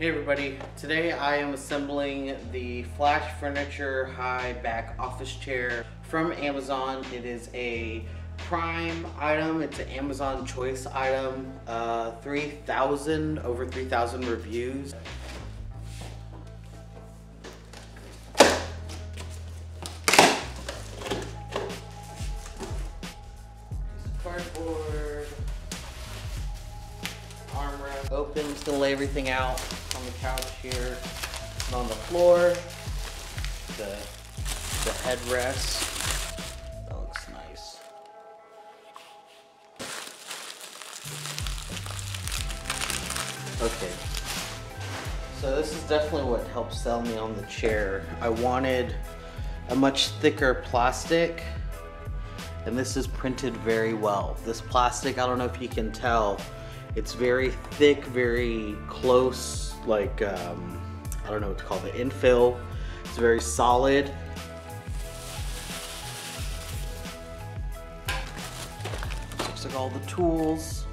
Hey everybody, today I am assembling the Flash Furniture high back office chair from Amazon. It is a Prime item, it's an Amazon choice item, over 3,000 reviews. Cardboard, armrest, open, just gonna lay everything out on the couch here and on the floor. The headrest. That looks nice. Okay. So this is definitely what helped sell me on the chair. I wanted a much thicker plastic, and this is printed very well. This plastic, I don't know if you can tell, it's very thick, very close, like, I don't know what to call it, infill. It's very solid. Looks like all the tools.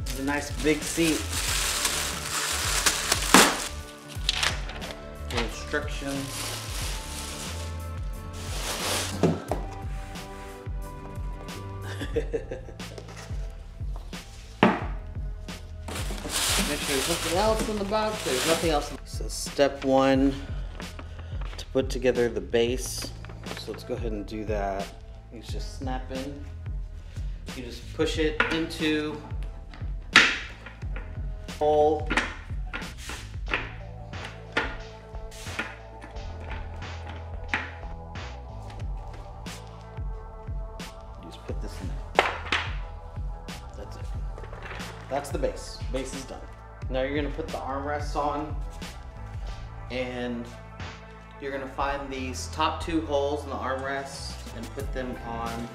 It's a nice big seat. The instructions. Make sure there's nothing else in the box. There's nothing else. So step one, to put together the base. So let's go ahead and do that. You just snap in. You just push it into the hole. You just put this in there. That's it. That's the base. Base is done. Now you're gonna put the armrests on, and you're gonna find these top two holes in the armrests and put them on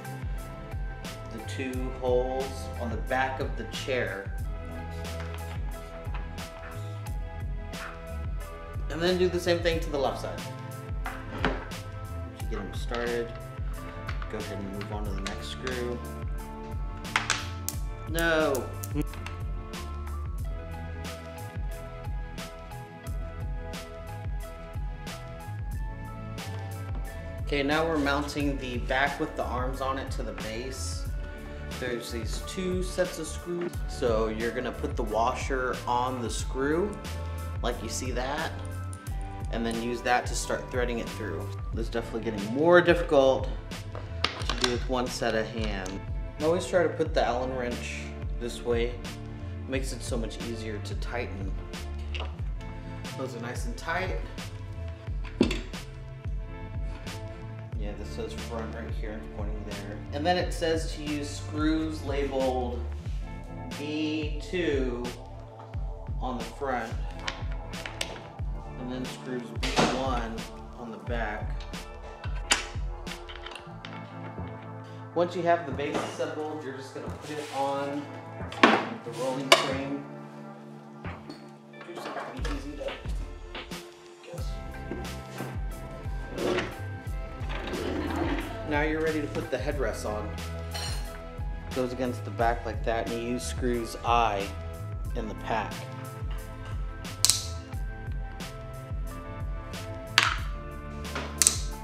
the two holes on the back of the chair. And then do the same thing to the left side. Once you get them started, go ahead and move on to the next screw. No! Okay, now we're mounting the back with the arms on it to the base. There's these two sets of screws. So you're gonna put the washer on the screw, like you see that, and then use that to start threading it through. This is definitely getting more difficult to do with one set of hand. I always try to put the Allen wrench this way. It makes it so much easier to tighten. Those are nice and tight. Yeah, this says front right here, it's pointing there. And then it says to use screws labeled B2 on the front, and then screws B1 on the back. Once you have the base assembled, you're just gonna put it on the rolling frame. It's pretty easy to guess. Now you're ready to put the headrest on. It goes against the back like that, and you use screws I in the pack.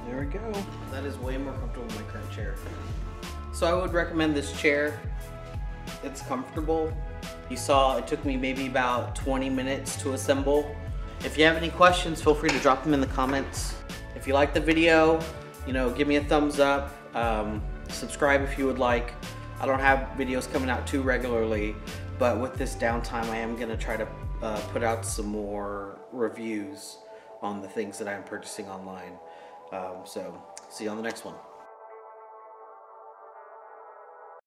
There we go. That is way more comfortable than my current chair. So I would recommend this chair. It's comfortable. You saw it took me maybe about 20 minutes to assemble. If you have any questions, feel free to drop them in the comments. If you like the video, you know, give me a thumbs up, subscribe if you would like. I don't have videos coming out too regularly, but with this downtime, I am gonna try to put out some more reviews on the things that I'm purchasing online. So, see you on the next one.